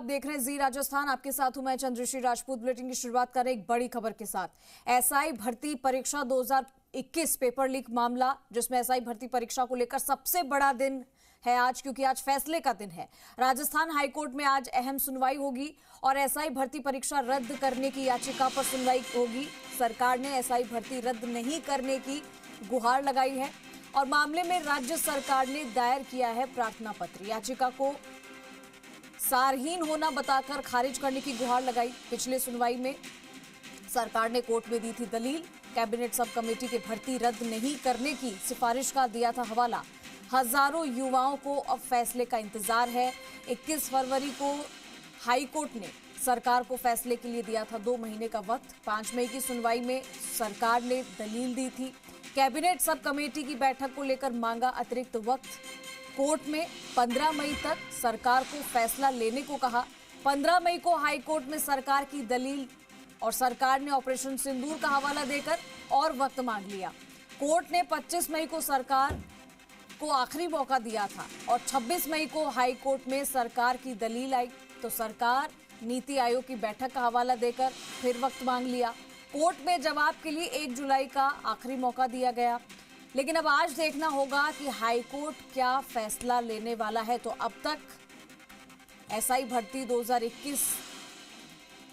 आप देख रहे हैं जी राजस्थान, आपके साथ हूं मैं चंद्रश्री राजपूत। बुलेटिन की शुरुआत करें एक बड़ी खबर के साथ। एसआई भर्ती परीक्षा 2021 पेपर लीक मामला, जिसमें एसआई भर्ती परीक्षा को लेकर सबसे बड़ा दिन है आज, क्योंकि आज फैसले का दिन है। राजस्थान हाईकोर्ट में आज अहम सुनवाई होगी और एसआई भर्ती परीक्षा रद्द करने की याचिका पर सुनवाई होगी। सरकार ने एसआई भर्ती रद्द नहीं करने की गुहार लगाई है और मामले में राज्य सरकार ने दायर किया है प्रार्थना पत्र। याचिका को सारहीन होना बताकर खारिज करने की गुहार लगाई। पिछले सुनवाई में सरकार ने कोर्ट में दी थी दलील। कैबिनेट सब कमेटी के भर्ती रद्द नहीं करने की सिफारिश का दिया था हवाला। हजारों युवाओं को अब फैसले का इंतजार है। 21 फरवरी को हाई कोर्ट ने सरकार को फैसले के लिए दिया था 2 महीने का वक्त। 5 मई की सुनवाई में सरकार ने दलील दी थी। कैबिनेट सब कमेटी की बैठक को लेकर मांगा अतिरिक्त वक्त। कोर्ट में 15 मई तक सरकार को फैसला लेने को कहा। 15 मई को हाई कोर्ट में सरकार की दलील और सरकार ने ऑपरेशन सिंदूर का हवाला देकर और वक्त मांग लिया। कोर्ट ने 25 मई को सरकार को आखिरी मौका दिया था और 26 मई को हाई कोर्ट में सरकार की दलील आई तो सरकार नीति आयोग की बैठक का हवाला देकर फिर वक्त मांग लिया। कोर्ट में जवाब के लिए 1 जुलाई का आखिरी मौका दिया गया। लेकिन अब आज देखना होगा कि हाई कोर्ट क्या फैसला लेने वाला है। तो अब तक एसआई भर्ती 2021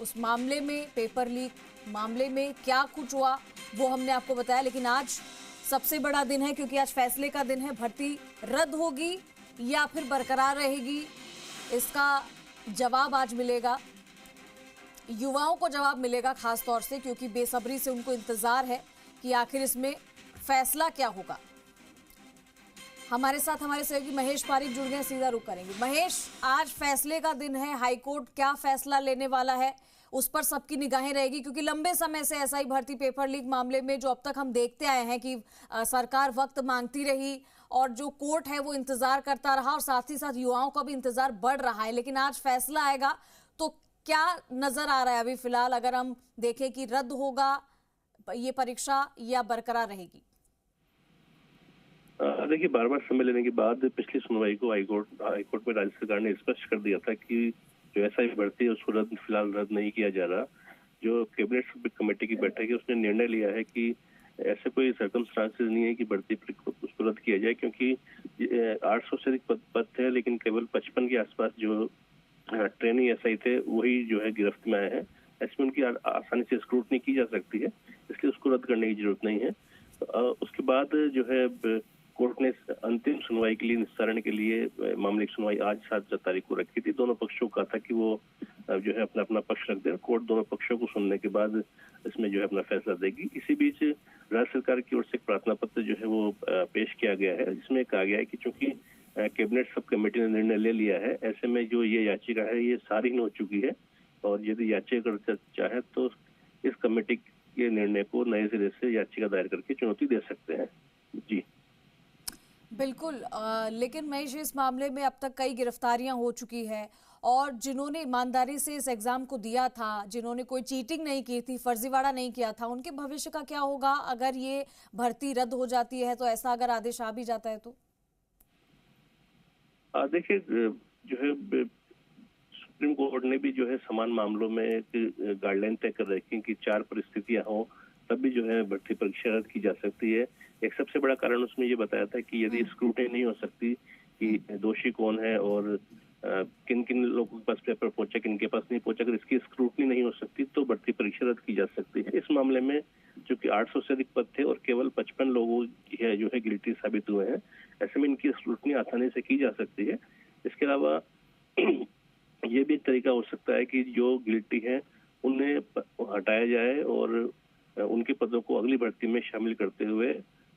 उस मामले में, पेपर लीक मामले में क्या कुछ हुआ वो हमने आपको बताया। लेकिन आज सबसे बड़ा दिन है, क्योंकि आज फैसले का दिन है। भर्ती रद्द होगी या फिर बरकरार रहेगी, इसका जवाब आज मिलेगा। युवाओं को जवाब मिलेगा खास तौर से, क्योंकि बेसब्री से उनको इंतजार है कि आखिर इसमें फैसला क्या होगा। हमारे साथ हमारे सहयोगी महेश पारिक जुड़ गए, सीधा रुख करेंगे। महेश, आज फैसले का दिन है। हाईकोर्ट क्या फैसला लेने वाला है उस पर सबकी निगाहें रहेगी, क्योंकि लंबे समय से एसआई भर्ती पेपर लीक मामले में जो अब तक हम देखते आए हैं कि सरकार वक्त मांगती रही और जो कोर्ट है वो इंतजार करता रहा और साथ ही साथ युवाओं का भी इंतजार बढ़ रहा है। लेकिन आज फैसला आएगा तो क्या नजर आ रहा है अभी फिलहाल, अगर हम देखें कि रद्द होगा ये परीक्षा या बरकरार रहेगी? देखिए, बार बार समय लेने के बाद पिछली सुनवाई को हाईकोर्ट में राज्य सरकार ने स्पष्ट कर दिया था कि जो एसआई भर्ती है उसको फिलहाल रद्द नहीं किया जा रहा। जो कैबिनेट कमेटी की बैठक है उसने निर्णय लिया है कि ऐसे कोई सर्कमस्टांसेस नहीं है कि भर्ती उसको रद्द किया जाए, क्योंकि 800 से अधिक पद थे, लेकिन केवल 55 के आसपास जो ट्रेनिंग एसआई थे वही जो है गिरफ्त में आए हैं। ऐसे में उनकी आसानी से स्क्रूटनी की जा सकती है, इसलिए उसको रद्द करने की जरूरत नहीं है। उसके बाद जो है कोर्ट ने अंतिम सुनवाई के लिए, निस्तारण के लिए मामले की सुनवाई आज 7 तारीख को रखी थी। दोनों पक्षों को कहा था कि वो जो है अपना अपना पक्ष रख दे। कोर्ट दोनों पक्षों को सुनने के बाद इसमें जो है अपना फैसला देगी। इसी बीच राज्य सरकार की ओर से एक प्रार्थना पत्र जो है वो पेश किया गया है, जिसमें कहा गया है कि चूंकि कैबिनेट सब कमेटी ने निर्णय ले लिया है, ऐसे में जो ये याचिका है ये सारीन हो चुकी है और यदि याचिका चाहे तो इस कमेटी के निर्णय को नए सिरे से याचिका दायर करके चुनौती दे सकते हैं। जी बिल्कुल। लेकिन महेश, इस मामले में अब तक कई गिरफ्तारियां हो चुकी है और जिन्होंने ईमानदारी से इस एग्जाम को दिया था, जिन्होंने कोई चीटिंग नहीं की थी, फर्जीवाड़ा नहीं किया था, उनके भविष्य का क्या होगा अगर ये भर्ती रद्द हो जाती है? तो ऐसा अगर आदेश आ भी जाता है तो देखिए, जो है सुप्रीम कोर्ट ने भी जो है समान मामलों में गाइडलाइन तय कर रखी कि 4 परिस्थितियां हो तब भी जो है भर्ती परीक्षा रद्द की जा सकती है। एक सबसे बड़ा कारण उसमें ये बताया था कि यदि स्क्रूटनी नहीं हो सकती कि दोषी कौन है और किन किन लोगों के पास पेपर पहुंचा, किन के पास नहीं पहुंचा, अगर इसकी स्क्रूटनी नहीं हो सकती तो भर्ती परीक्षा रद्द की जा सकती है। इस मामले में चूंकि 800 से अधिक पद थे और केवल 55 लोगों जो है गिल्टी साबित हुए हैं, ऐसे में इनकी स्क्रूटनी आसानी से की जा सकती है। इसके अलावा ये भी एक तरीका हो सकता है कि जो गिल्टी है उन्हें हटाया जाए और उनके पदों को अगली भर्ती में शामिल करते हुए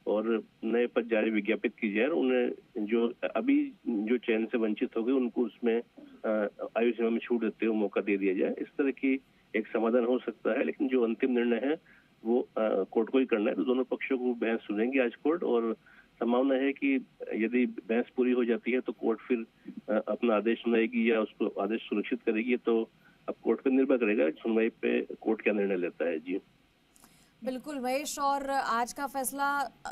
और नए पद जारी विज्ञापित की जाए। उन्हें जो अभी जो चयन से वंचित हो गए उनको उसमें आयु सीमा में छूट देते हुए मौका दे दिया जाए। इस तरह की एक समाधान हो सकता है, लेकिन जो अंतिम निर्णय है वो कोर्ट को ही करना है। तो दोनों पक्षों को बहस सुनेंगी आज कोर्ट और संभावना है कि यदि बहस पूरी हो जाती है तो कोर्ट फिर अपना आदेश सुनाएगी या उसको आदेश सुरक्षित करेगी। तो अब कोर्ट पर निर्भर करेगा सुनवाई पे कोर्ट क्या निर्णय लेता है। जी बिल्कुल महेश, और आज का फैसला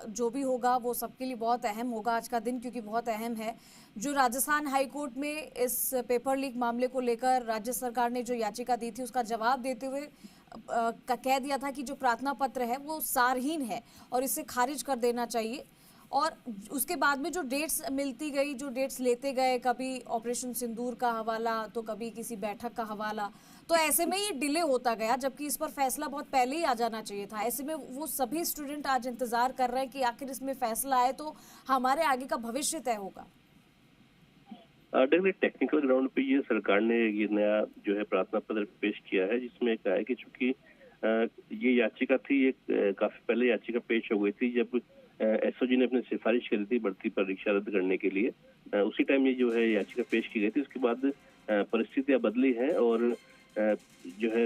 जो भी होगा वो सबके लिए बहुत अहम होगा आज का दिन, क्योंकि बहुत अहम है। जो राजस्थान हाई कोर्ट में इस पेपर लीक मामले को लेकर राज्य सरकार ने जो याचिका दी थी उसका जवाब देते हुए कह दिया था कि जो प्रार्थना पत्र है वो सारहीन है और इसे खारिज कर देना चाहिए। और उसके बाद में जो डेट्स मिलती गई, जो डेट्स लेते गए, कभी ऑपरेशन सिंदूर का हवाला तो कभी किसी बैठक का हवाला, तो ऐसे में ये डिले होता गया, जबकि इस पर फैसला बहुत पहले ही आ जाना चाहिए था। ऐसे में वो सभी स्टूडेंट आज इंतजार कर रहे हैं कि आखिर इसमें फैसला आए तो हमारे आगे का भविष्य तय होगा। देखिए, टेक्निकल ग्राउंड पे ये सरकार ने ये नया जो है प्रार्थना पत्र पेश किया है, जिसमें कहा है कि चूंकि ये याचिका थी, ये काफी पहले याचिका पेश हो गई थी जब एसओजी ने अपनी सिफारिश करी थी भर्ती परीक्षा रद्द करने के लिए। उसी टाइम ये जो है याचिका पेश की गई थी। उसके बाद परिस्थितियां बदली हैं और जो है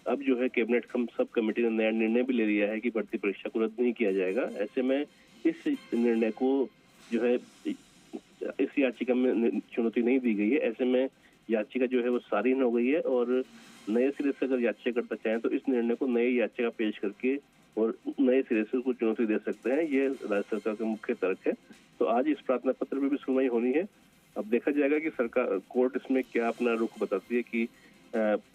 अब जो है कैबिनेट सब कमेटी ने नया निर्णय भी ले लिया है कि भर्ती परीक्षा को रद्द नहीं किया जाएगा। ऐसे में इस निर्णय को जो है इस याचिका में चुनौती नहीं दी गई है। ऐसे में याचिका जो है वो सारीन हो गई है और नए सिरे से अगर याचिकाकर्ता चाहें तो इस निर्णय को नई याचिका पेश करके और नए सिरे से उसको चुनौती दे सकते हैं। ये राज्य सरकार का मुख्य तर्क है। तो आज इस प्रार्थना पत्र में भी सुनवाई होनी है। अब देखा जाएगा कि सरकार कोर्ट इसमें क्या अपना रुख बताती है कि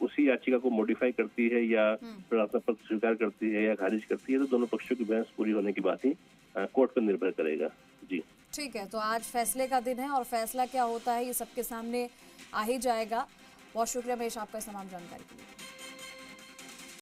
उसी याचिका को मॉडिफाई करती है या प्रार्थना पत्र स्वीकार करती है या खारिज करती है। तो दोनों पक्षों की बहस पूरी होने के बाद ही कोर्ट पर निर्भर करेगा। जी ठीक है, तो आज फैसले का दिन है और फैसला क्या होता है ये सबके सामने आ ही जाएगा। बहुत शुक्रिया महेश आपका इस तमाम जानकारी के लिए।